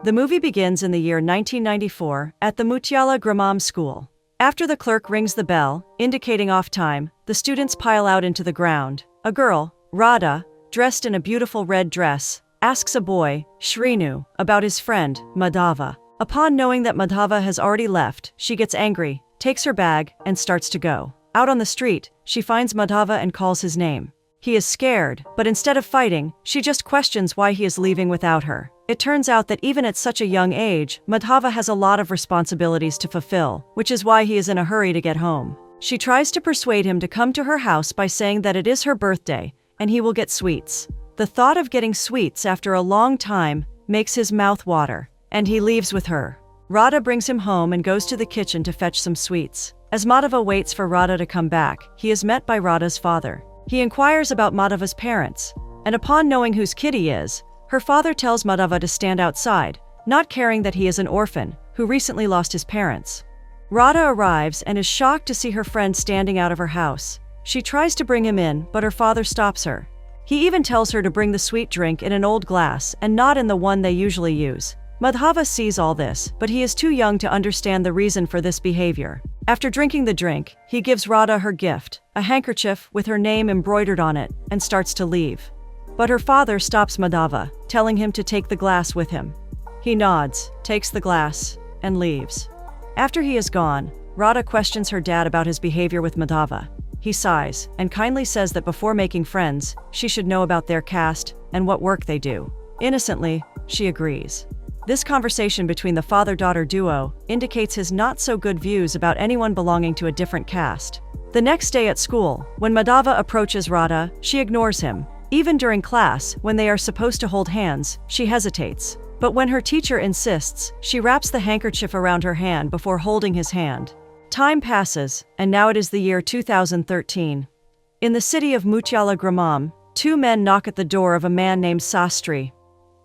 The movie begins in the year 1994 at the Mutiala Gramam school. After the clerk rings the bell, indicating off time, the students pile out into the ground. A girl, Radha, dressed in a beautiful red dress, asks a boy, Shrinu, about his friend, Madhava. Upon knowing that Madhava has already left, she gets angry, takes her bag, and starts to go. Out on the street, she finds Madhava and calls his name. He is scared, but instead of fighting, she just questions why he is leaving without her. It turns out that even at such a young age, Madhava has a lot of responsibilities to fulfill, which is why he is in a hurry to get home. She tries to persuade him to come to her house by saying that it is her birthday, and he will get sweets. The thought of getting sweets after a long time makes his mouth water, and he leaves with her. Radha brings him home and goes to the kitchen to fetch some sweets. As Madhava waits for Radha to come back, he is met by Radha's father. He inquires about Madhava's parents, and upon knowing whose kid he is, her father tells Madhava to stand outside, not caring that he is an orphan who recently lost his parents. Radha arrives and is shocked to see her friend standing out of her house. She tries to bring him in, but her father stops her. He even tells her to bring the sweet drink in an old glass and not in the one they usually use. Madhava sees all this, but he is too young to understand the reason for this behavior. After drinking the drink, he gives Radha her gift, a handkerchief with her name embroidered on it, and starts to leave. But her father stops Madhava, telling him to take the glass with him. He nods, takes the glass, and leaves. After he is gone, Radha questions her dad about his behavior with Madhava. He sighs, and kindly says that before making friends, she should know about their caste and what work they do. Innocently, she agrees. This conversation between the father-daughter duo indicates his not-so-good views about anyone belonging to a different caste. The next day at school, when Madhava approaches Radha, she ignores him. Even during class, when they are supposed to hold hands, she hesitates. But when her teacher insists, she wraps the handkerchief around her hand before holding his hand. Time passes, and now it is the year 2013. In the city of Mutiala Gramam, two men knock at the door of a man named Sastri.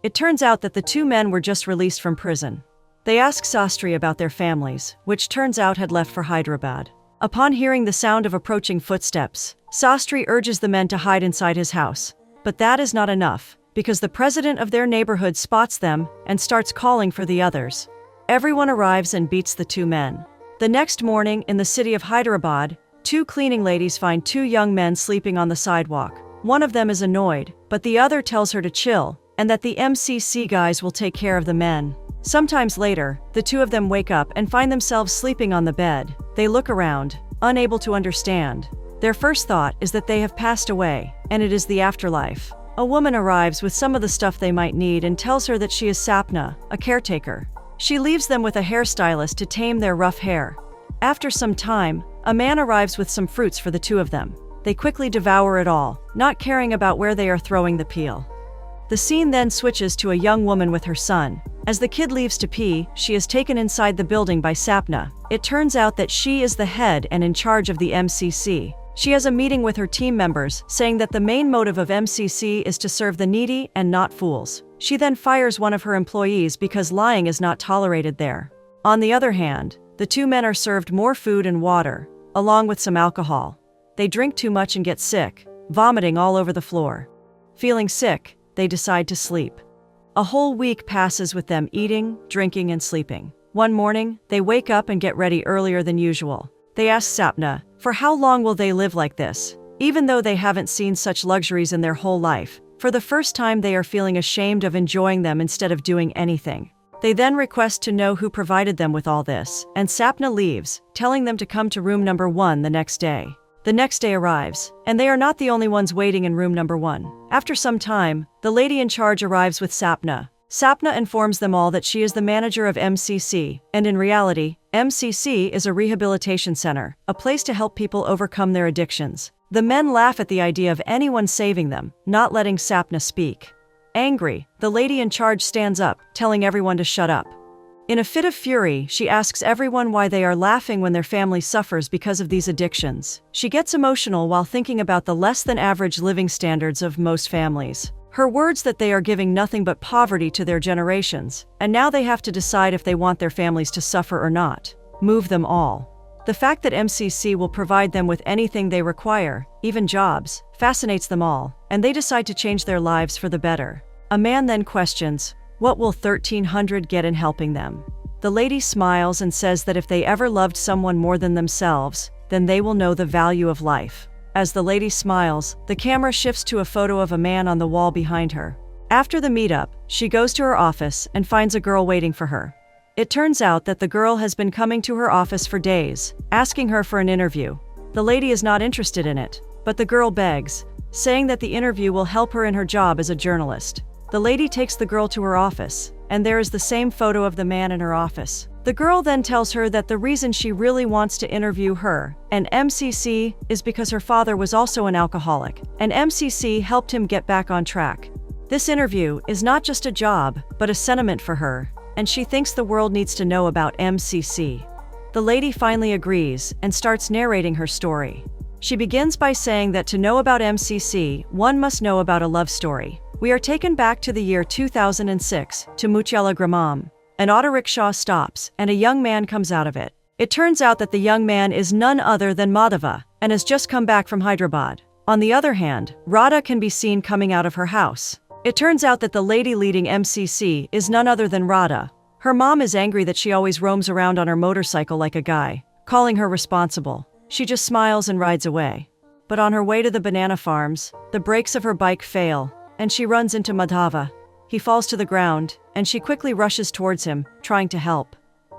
It turns out that the two men were just released from prison. They ask Sastri about their families, which turns out had left for Hyderabad. Upon hearing the sound of approaching footsteps, Sastri urges the men to hide inside his house. But that is not enough, because the president of their neighborhood spots them and starts calling for the others. Everyone arrives and beats the two men. The next morning, in the city of Hyderabad, two cleaning ladies find two young men sleeping on the sidewalk. One of them is annoyed, but the other tells her to chill, and that the MCC guys will take care of the men. Sometimes later, the two of them wake up and find themselves sleeping on the bed. They look around, unable to understand. Their first thought is that they have passed away, and it is the afterlife. A woman arrives with some of the stuff they might need and tells her that she is Sapna, a caretaker. She leaves them with a hairstylist to tame their rough hair. After some time, a man arrives with some fruits for the two of them. They quickly devour it all, not caring about where they are throwing the peel. The scene then switches to a young woman with her son. As the kid leaves to pee, she is taken inside the building by Sapna. It turns out that she is the head and in charge of the MCC. She has a meeting with her team members, saying that the main motive of MCC is to serve the needy and not fools. She then fires one of her employees because lying is not tolerated there. On the other hand, the two men are served more food and water, along with some alcohol. They drink too much and get sick, vomiting all over the floor. Feeling sick, they decide to sleep. A whole week passes with them eating, drinking, and sleeping. One morning, they wake up and get ready earlier than usual. They ask Sapna, for how long will they live like this? Even though they haven't seen such luxuries in their whole life, for the first time they are feeling ashamed of enjoying them instead of doing anything. They then request to know who provided them with all this, and Sapna leaves, telling them to come to room number 1 the next day. The next day arrives, and they are not the only ones waiting in room number 1. After some time, the lady in charge arrives with Sapna. Sapna informs them all that she is the manager of MCC, and in reality, MCC is a rehabilitation center, a place to help people overcome their addictions. The men laugh at the idea of anyone saving them, not letting Sapna speak. Angry, the lady in charge stands up, telling everyone to shut up. In a fit of fury, she asks everyone why they are laughing when their family suffers because of these addictions. She gets emotional while thinking about the less-than-average living standards of most families. Her words that they are giving nothing but poverty to their generations, and now they have to decide if they want their families to suffer or not. Move them all. The fact that MCC will provide them with anything they require, even jobs, fascinates them all, and they decide to change their lives for the better. A man then questions, What will 1300 get in helping them? The lady smiles and says that if they ever loved someone more than themselves, then they will know the value of life. As the lady smiles, the camera shifts to a photo of a man on the wall behind her. After the meetup, she goes to her office and finds a girl waiting for her. It turns out that the girl has been coming to her office for days, asking her for an interview. The lady is not interested in it, but the girl begs, saying that the interview will help her in her job as a journalist. The lady takes the girl to her office, and there is the same photo of the man in her office. The girl then tells her that the reason she really wants to interview her, an MCC, is because her father was also an alcoholic, and MCC helped him get back on track. This interview is not just a job, but a sentiment for her, and she thinks the world needs to know about MCC. The lady finally agrees and starts narrating her story. She begins by saying that to know about MCC, one must know about a love story. We are taken back to the year 2006, to Mutyala Gramam. An auto rickshaw stops, and a young man comes out of it. It turns out that the young man is none other than Madhava, and has just come back from Hyderabad. On the other hand, Radha can be seen coming out of her house. It turns out that the lady leading MCC is none other than Radha. Her mom is angry that she always roams around on her motorcycle like a guy, calling her responsible. She just smiles and rides away. But on her way to the banana farms, the brakes of her bike fail, and she runs into Madhava. He falls to the ground, and she quickly rushes towards him, trying to help.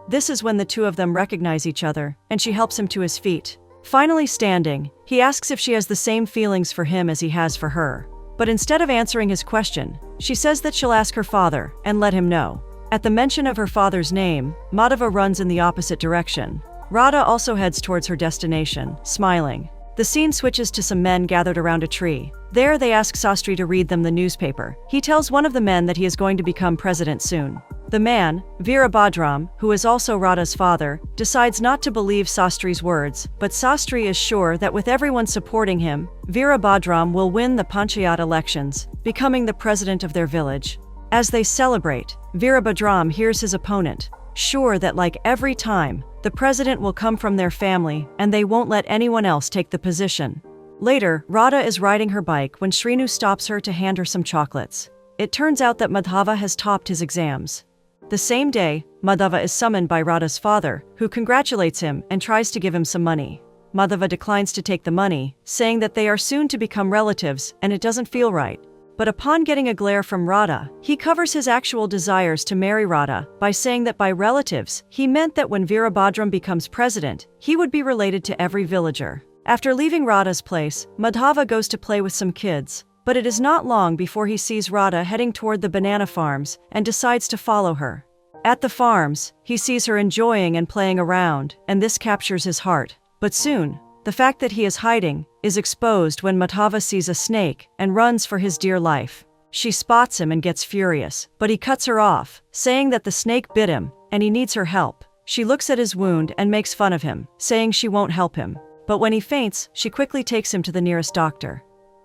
This is when the two of them recognize each other, and she helps him to his feet. Finally standing, he asks if she has the same feelings for him as he has for her. But instead of answering his question, she says that she'll ask her father and let him know. At the mention of her father's name, Madhava runs in the opposite direction. Radha also heads towards her destination, smiling. The scene switches to some men gathered around a tree. There they ask Sastry to read them the newspaper. He tells one of the men that he is going to become president soon. The man, Veerabhadram, who is also Radha's father, decides not to believe Sastry's words, but Sastry is sure that with everyone supporting him, Veerabhadram will win the Panchayat elections, becoming the president of their village. As they celebrate, Veerabhadram hears his opponent, sure that like every time, the president will come from their family and they won't let anyone else take the position. Later, Radha is riding her bike when Shrinu stops her to hand her some chocolates. It turns out that Madhava has topped his exams. The same day, Madhava is summoned by Radha's father, who congratulates him and tries to give him some money. Madhava declines to take the money, saying that they are soon to become relatives and it doesn't feel right. But upon getting a glare from Radha, he covers his actual desires to marry Radha by saying that by relatives, he meant that when Veerabhadram becomes president, he would be related to every villager. After leaving Radha's place, Madhava goes to play with some kids, but it is not long before he sees Radha heading toward the banana farms and decides to follow her. At the farms, he sees her enjoying and playing around, and this captures his heart. But soon, the fact that he is hiding is exposed when Madhava sees a snake and runs for his dear life. She spots him and gets furious, but he cuts her off, saying that the snake bit him and he needs her help. She looks at his wound and makes fun of him, saying she won't help him. But when he faints, she quickly takes him to the nearest doctor.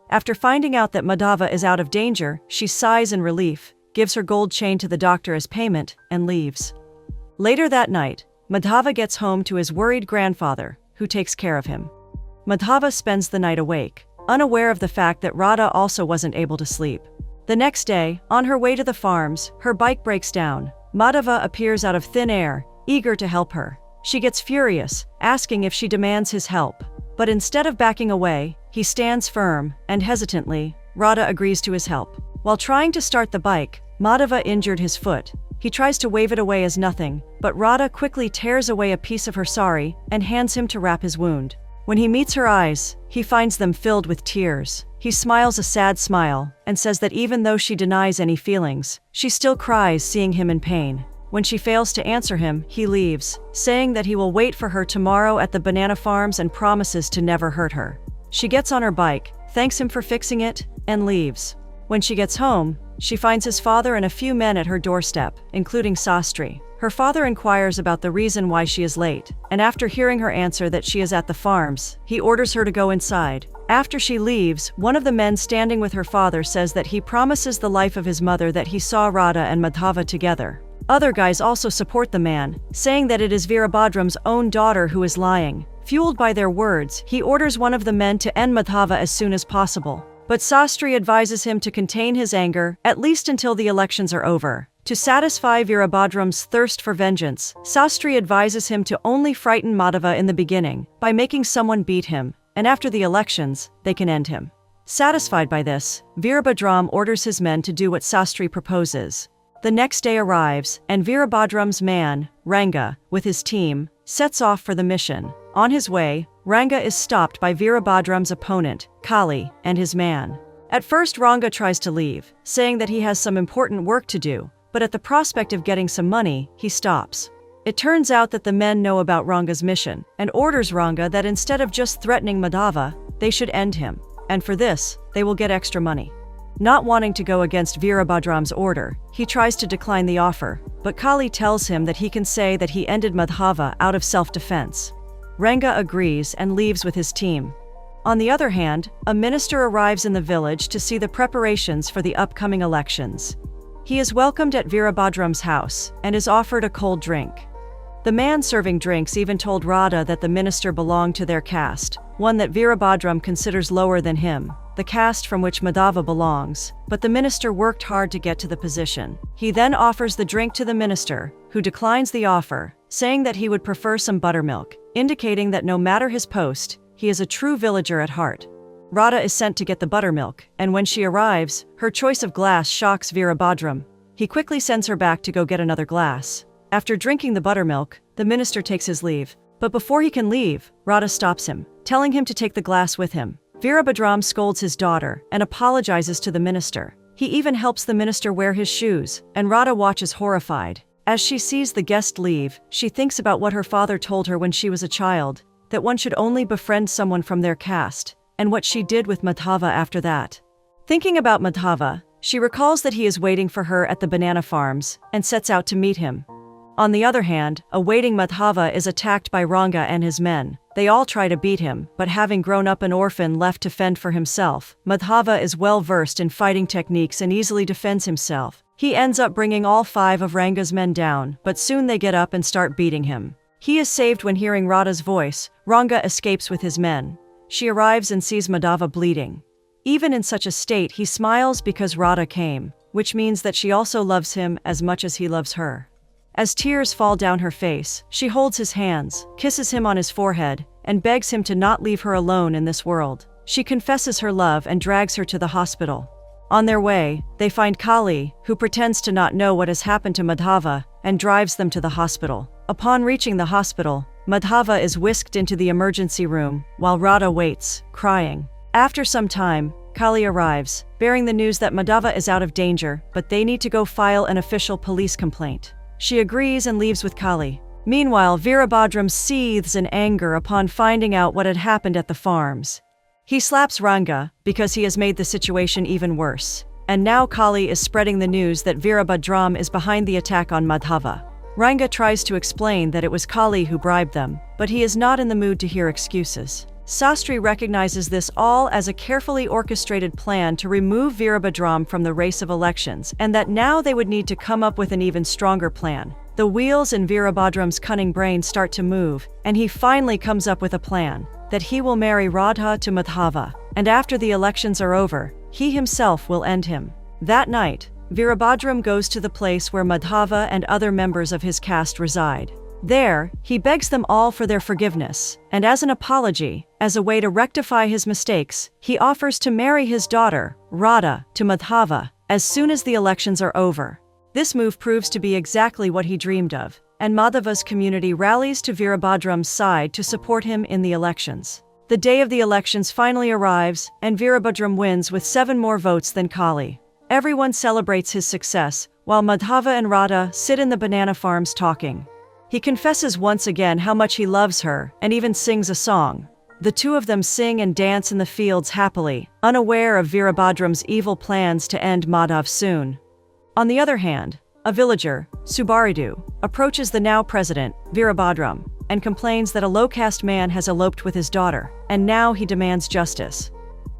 After finding out that Madhava is out of danger, she sighs in relief, gives her gold chain to the doctor as payment, and leaves. Later that night, Madhava gets home to his worried grandfather, who takes care of him. Madhava spends the night awake, unaware of the fact that Radha also wasn't able to sleep. The next day, on her way to the farms, her bike breaks down. Madhava appears out of thin air, eager to help her. She gets furious, asking if she demands his help. But instead of backing away, he stands firm, and hesitantly, Radha agrees to his help. While trying to start the bike, Madhava injured his foot. He tries to wave it away as nothing, but Radha quickly tears away a piece of her sari and hands him to wrap his wound. When he meets her eyes, he finds them filled with tears. He smiles a sad smile and says that even though she denies any feelings, she still cries seeing him in pain. When she fails to answer him, he leaves, saying that he will wait for her tomorrow at the banana farms and promises to never hurt her. She gets on her bike, thanks him for fixing it, and leaves. When she gets home, she finds his father and a few men at her doorstep, including Sastry. Her father inquires about the reason why she is late, and after hearing her answer that she is at the farms, he orders her to go inside. After she leaves, one of the men standing with her father says that he promises the life of his mother that he saw Radha and Madhava together. Other guys also support the man, saying that it is Veerabhadram's own daughter who is lying. Fueled by their words, he orders one of the men to end Madhava as soon as possible. But Sastry advises him to contain his anger, at least until the elections are over. To satisfy Virabhadram's thirst for vengeance, Sastri advises him to only frighten Madhava in the beginning, by making someone beat him, and after the elections, they can end him. Satisfied by this, Virabhadram orders his men to do what Sastri proposes. The next day arrives, and Virabhadram's man, Ranga, with his team, sets off for the mission. On his way, Ranga is stopped by Virabhadram's opponent, Kali, and his man. At first Ranga tries to leave, saying that he has some important work to do, but at the prospect of getting some money, he stops. It turns out that the men know about Ranga's mission, and orders Ranga that instead of just threatening Madhava, they should end him, and for this, they will get extra money. Not wanting to go against Virabhadram's order, he tries to decline the offer, but Kali tells him that he can say that he ended Madhava out of self-defense. Ranga agrees and leaves with his team. On the other hand, a minister arrives in the village to see the preparations for the upcoming elections. He is welcomed at Virabhadram's house and is offered a cold drink. The man serving drinks even told Radha that the minister belonged to their caste, one that Virabhadram considers lower than him, the caste from which Madhava belongs, but the minister worked hard to get to the position. He then offers the drink to the minister, who declines the offer, saying that he would prefer some buttermilk, indicating that no matter his post, he is a true villager at heart. Radha is sent to get the buttermilk, and when she arrives, her choice of glass shocks Virabhadram. He quickly sends her back to go get another glass. After drinking the buttermilk, the minister takes his leave, but before he can leave, Radha stops him, telling him to take the glass with him. Virabhadram scolds his daughter and apologizes to the minister. He even helps the minister wear his shoes, and Radha watches horrified. As she sees the guest leave, she thinks about what her father told her when she was a child, that one should only befriend someone from their caste, and what she did with Madhava after that. Thinking about Madhava, she recalls that he is waiting for her at the banana farms, and sets out to meet him. On the other hand, awaiting Madhava is attacked by Ranga and his men. They all try to beat him, but having grown up an orphan left to fend for himself, Madhava is well versed in fighting techniques and easily defends himself. He ends up bringing all 5 of Ranga's men down, but soon they get up and start beating him. He is saved when hearing Radha's voice. Ranga escapes with his men. She arrives and sees Madhava bleeding. Even in such a state, he smiles because Radha came, which means that she also loves him as much as he loves her. As tears fall down her face, she holds his hands, kisses him on his forehead, and begs him to not leave her alone in this world. She confesses her love and drags her to the hospital. On their way, they find Kali, who pretends to not know what has happened to Madhava, and drives them to the hospital. Upon reaching the hospital, Madhava is whisked into the emergency room, while Radha waits, crying. After some time, Kali arrives, bearing the news that Madhava is out of danger, but they need to go file an official police complaint. She agrees and leaves with Kali. Meanwhile, Virabhadram seethes in anger upon finding out what had happened at the farms. He slaps Ranga, because he has made the situation even worse. And now Kali is spreading the news that Virabhadram is behind the attack on Madhava. Ranga tries to explain that it was Kali who bribed them, but he is not in the mood to hear excuses. Sastri recognizes this all as a carefully orchestrated plan to remove Virabhadram from the race of elections, and that now they would need to come up with an even stronger plan. The wheels in Virabhadram's cunning brain start to move, and he finally comes up with a plan, that he will marry Radha to Madhava, and after the elections are over, he himself will end him. That night, Virabhadram goes to the place where Madhava and other members of his caste reside. There, he begs them all for their forgiveness, and as an apology, as a way to rectify his mistakes, he offers to marry his daughter, Radha, to Madhava, as soon as the elections are over. This move proves to be exactly what he dreamed of, and Madhava's community rallies to Virabhadram's side to support him in the elections. The day of the elections finally arrives, and Virabhadram wins with 7 more votes than Kali. Everyone celebrates his success, while Madhava and Radha sit in the banana farms talking. He confesses once again how much he loves her, and even sings a song. The two of them sing and dance in the fields happily, unaware of Virabhadram's evil plans to end Madhav soon. On the other hand, a villager, Subaridu, approaches the now president, Virabhadram, and complains that a low-caste man has eloped with his daughter, and now he demands justice.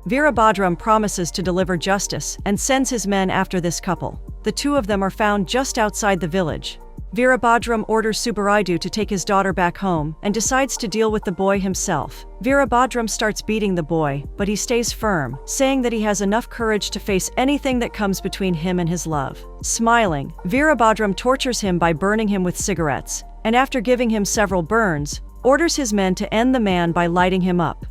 Virabhadram promises to deliver justice and sends his men after this couple. The two of them are found just outside the village. Veerabhadram orders Subbaraidu to take his daughter back home and decides to deal with the boy himself. Veerabhadram starts beating the boy, but he stays firm, saying that he has enough courage to face anything that comes between him and his love. Smiling, Veerabhadram tortures him by burning him with cigarettes, and after giving him several burns, orders his men to end the man by lighting him up.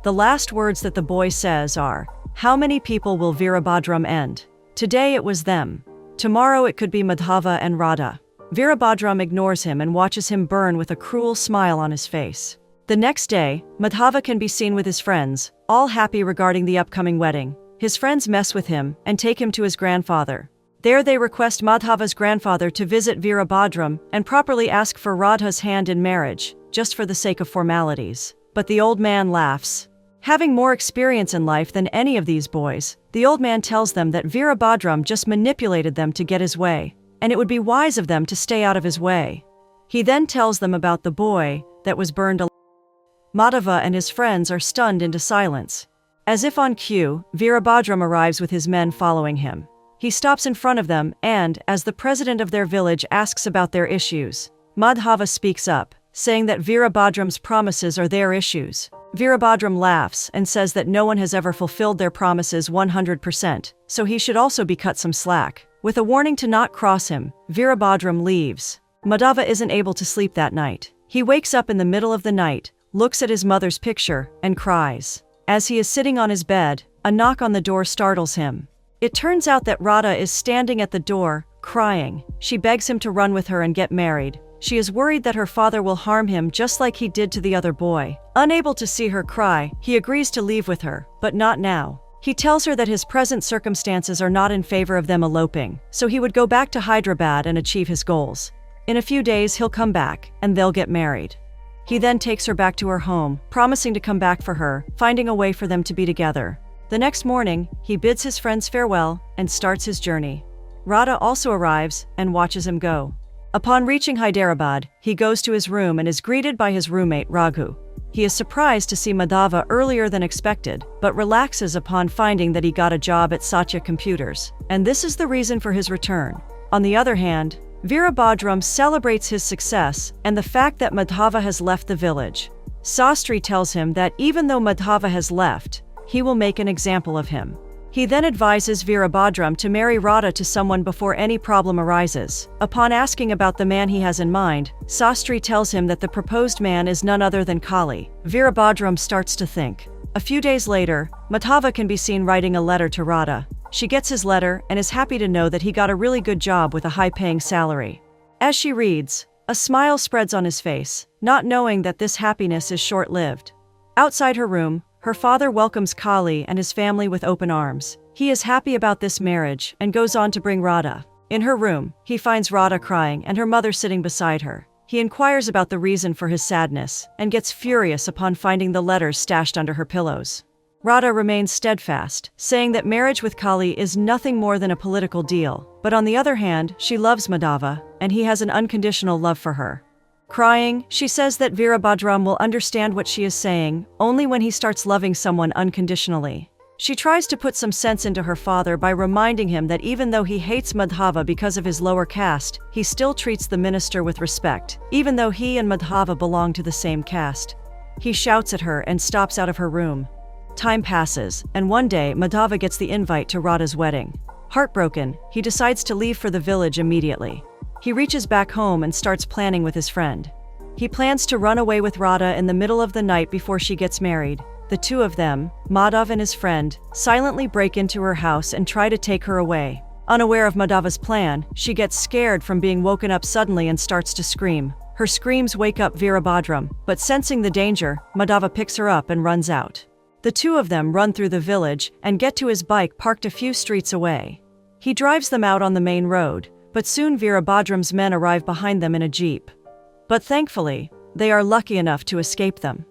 The last words that the boy says are, "How many people will Veerabhadram end? Today it was them. Tomorrow it could be Madhava and Radha." Veerabhadram ignores him and watches him burn with a cruel smile on his face. The next day, Madhava can be seen with his friends, all happy regarding the upcoming wedding. His friends mess with him and take him to his grandfather. There they request Madhava's grandfather to visit Veerabhadram and properly ask for Radha's hand in marriage, just for the sake of formalities. But the old man laughs. Having more experience in life than any of these boys, the old man tells them that Veerabhadram just manipulated them to get his way, and it would be wise of them to stay out of his way. He then tells them about the boy that was burned alive. Madhava and his friends are stunned into silence. As if on cue, Veerabhadram arrives with his men following him. He stops in front of them and, as the president of their village asks about their issues, Madhava speaks up, saying that Veerabhadram's promises are their issues. Veerabhadram laughs and says that no one has ever fulfilled their promises 100%, so he should also be cut some slack. With a warning to not cross him, Veerabhadram leaves. Madhava isn't able to sleep that night. He wakes up in the middle of the night, looks at his mother's picture, and cries. As he is sitting on his bed, a knock on the door startles him. It turns out that Radha is standing at the door, crying. She begs him to run with her and get married. She is worried that her father will harm him just like he did to the other boy. Unable to see her cry, he agrees to leave with her, but not now. He tells her that his present circumstances are not in favor of them eloping, so he would go back to Hyderabad and achieve his goals. In a few days he'll come back, and they'll get married. He then takes her back to her home, promising to come back for her, finding a way for them to be together. The next morning, he bids his friends farewell and starts his journey. Radha also arrives and watches him go. Upon reaching Hyderabad, he goes to his room and is greeted by his roommate Raghu. He is surprised to see Madhava earlier than expected, but relaxes upon finding that he got a job at Satya Computers, and this is the reason for his return. On the other hand, Veerabhadram celebrates his success and the fact that Madhava has left the village. Sastri tells him that even though Madhava has left, he will make an example of him. He then advises Veerabhadram to marry Radha to someone before any problem arises. Upon asking about the man he has in mind, Sastri tells him that the proposed man is none other than Kali. Veerabhadram starts to think. A few days later, Madhava can be seen writing a letter to Radha. She gets his letter and is happy to know that he got a really good job with a high-paying salary. As she reads, a smile spreads on his face, not knowing that this happiness is short-lived. Outside her room, her father welcomes Kali and his family with open arms. He is happy about this marriage and goes on to bring Radha. In her room, he finds Radha crying and her mother sitting beside her. He inquires about the reason for his sadness and gets furious upon finding the letters stashed under her pillows. Radha remains steadfast, saying that marriage with Kali is nothing more than a political deal, but on the other hand, she loves Madhava, and he has an unconditional love for her. Crying, she says that Veerabhadram will understand what she is saying only when he starts loving someone unconditionally. She tries to put some sense into her father by reminding him that even though he hates Madhava because of his lower caste, he still treats the minister with respect, even though he and Madhava belong to the same caste. He shouts at her and stops out of her room. Time passes, and one day Madhava gets the invite to Radha's wedding. Heartbroken, he decides to leave for the village immediately. He reaches back home and starts planning with his friend. He plans to run away with Radha in the middle of the night before she gets married. The two of them, Madhav and his friend, silently break into her house and try to take her away. Unaware of Madhava's plan, she gets scared from being woken up suddenly and starts to scream. Her screams wake up Veerabhadram, but sensing the danger, Madhava picks her up and runs out. The two of them run through the village and get to his bike parked a few streets away. He drives them out on the main road, but soon Veerabhadram's men arrive behind them in a jeep. But thankfully, they are lucky enough to escape them.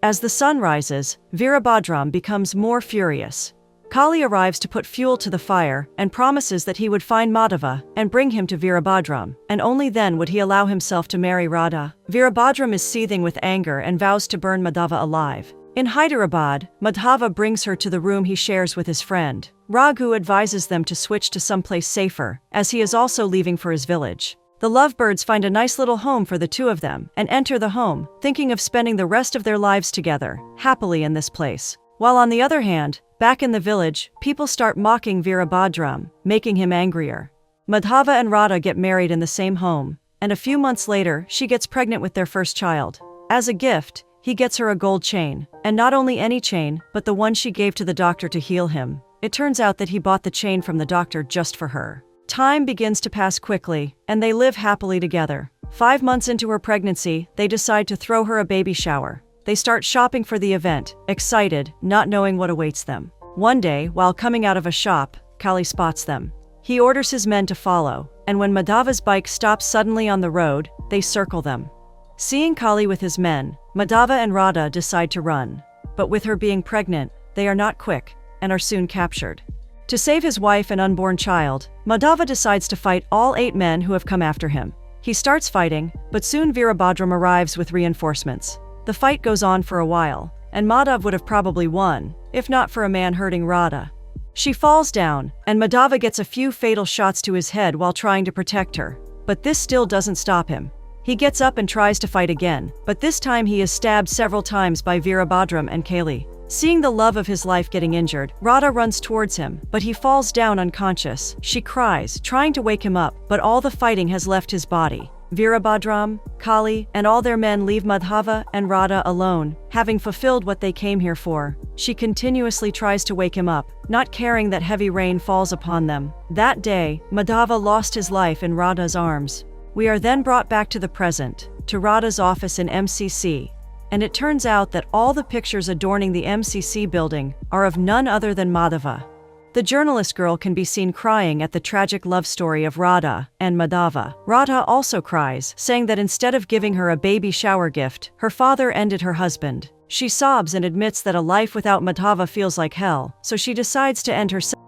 As the sun rises, Veerabhadram becomes more furious. Kali arrives to put fuel to the fire and promises that he would find Madhava and bring him to Veerabhadram, and only then would he allow himself to marry Radha. Veerabhadram is seething with anger and vows to burn Madhava alive. In Hyderabad, Madhava brings her to the room he shares with his friend. Raghu advises them to switch to someplace safer, as he is also leaving for his village. The lovebirds find a nice little home for the two of them and enter the home, thinking of spending the rest of their lives together, happily in this place. While on the other hand, back in the village, people start mocking Veerabhadram, making him angrier. Madhava and Radha get married in the same home, and a few months later, she gets pregnant with their first child. As a gift, he gets her a gold chain, and not only any chain, but the one she gave to the doctor to heal him. It turns out that he bought the chain from the doctor just for her. Time begins to pass quickly, and they live happily together. 5 months into her pregnancy, they decide to throw her a baby shower. They start shopping for the event, excited, not knowing what awaits them. One day, while coming out of a shop, Kali spots them. He orders his men to follow, and when Madhava's bike stops suddenly on the road, they circle them. Seeing Kali with his men, Madhava and Radha decide to run. But with her being pregnant, they are not quick, and are soon captured. To save his wife and unborn child, Madhava decides to fight all 8 men who have come after him. He starts fighting, but soon Veerabhadram arrives with reinforcements. The fight goes on for a while, and Madhav would have probably won, if not for a man hurting Radha. She falls down, and Madhava gets a few fatal shots to his head while trying to protect her. But this still doesn't stop him. He gets up and tries to fight again, but this time he is stabbed several times by Veerabhadram and Kali. Seeing the love of his life getting injured, Radha runs towards him, but he falls down unconscious. She cries, trying to wake him up, but all the fighting has left his body. Veerabhadram, Kali, and all their men leave Madhava and Radha alone, having fulfilled what they came here for. She continuously tries to wake him up, not caring that heavy rain falls upon them. That day, Madhava lost his life in Radha's arms. We are then brought back to the present, to Radha's office in MCC. And it turns out that all the pictures adorning the MCC building are of none other than Madhava. The journalist girl can be seen crying at the tragic love story of Radha and Madhava. Radha also cries, saying that instead of giving her a baby shower gift, her father ended her husband. She sobs and admits that a life without Madhava feels like hell, so she decides to end herself.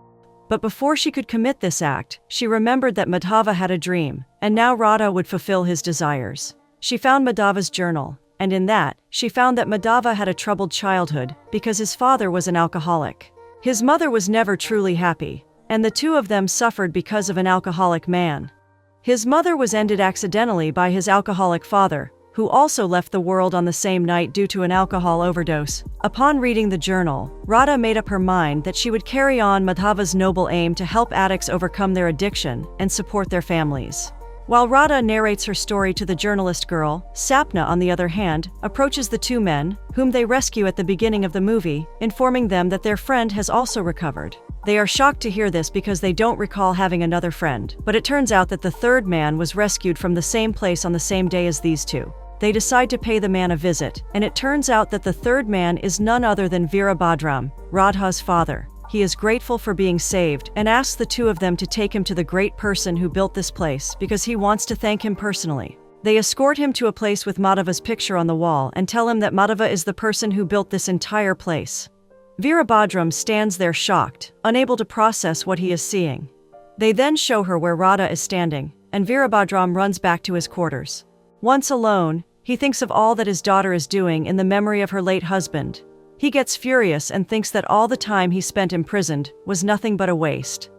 But before she could commit this act, she remembered that Madhava had a dream, and now Radha would fulfill his desires. She found Madhava's journal, and in that, she found that Madhava had a troubled childhood because his father was an alcoholic. His mother was never truly happy, and the two of them suffered because of an alcoholic man. His mother was ended accidentally by his alcoholic father, who also left the world on the same night due to an alcohol overdose. Upon reading the journal, Radha made up her mind that she would carry on Madhava's noble aim to help addicts overcome their addiction and support their families. While Radha narrates her story to the journalist girl, Sapna, on the other hand, approaches the 2 men, whom they rescue at the beginning of the movie, informing them that their friend has also recovered. They are shocked to hear this because they don't recall having another friend, but it turns out that the 3rd man was rescued from the same place on the same day as these 2. They decide to pay the man a visit, and it turns out that the 3rd man is none other than Veerabhadram, Radha's father. He is grateful for being saved and asks the 2 of them to take him to the great person who built this place because he wants to thank him personally. They escort him to a place with Madhava's picture on the wall and tell him that Madhava is the person who built this entire place. Veerabhadram stands there shocked, unable to process what he is seeing. They then show her where Radha is standing, and Veerabhadram runs back to his quarters. Once alone, he thinks of all that his daughter is doing in the memory of her late husband. He gets furious and thinks that all the time he spent imprisoned was nothing but a waste.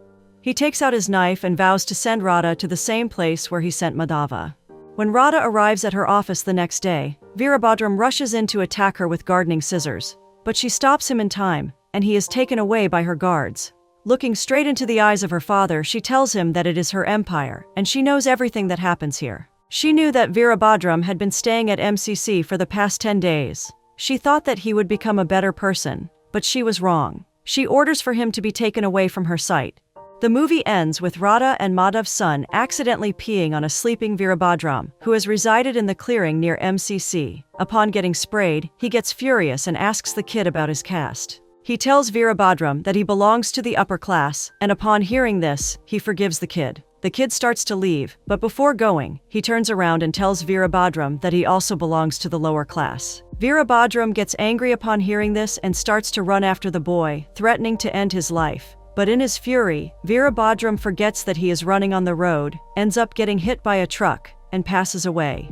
He takes out his knife and vows to send Radha to the same place where he sent Madhava. When Radha arrives at her office the next day, Veerabhadram rushes in to attack her with gardening scissors, but she stops him in time, and he is taken away by her guards. Looking straight into the eyes of her father, she tells him that it is her empire, and she knows everything that happens here. She knew that Veerabhadram had been staying at MCC for the past 10 days. She thought that he would become a better person, but she was wrong. She orders for him to be taken away from her sight. The movie ends with Radha and Madhav's son accidentally peeing on a sleeping Veerabhadram, who has resided in the clearing near MCC. Upon getting sprayed, he gets furious and asks the kid about his caste. He tells Veerabhadram that he belongs to the upper class, and upon hearing this, he forgives the kid. The kid starts to leave, but before going, he turns around and tells Veerabhadram that he also belongs to the lower class. Veerabhadram gets angry upon hearing this and starts to run after the boy, threatening to end his life. But in his fury, Veerabhadram forgets that he is running on the road, ends up getting hit by a truck, and passes away.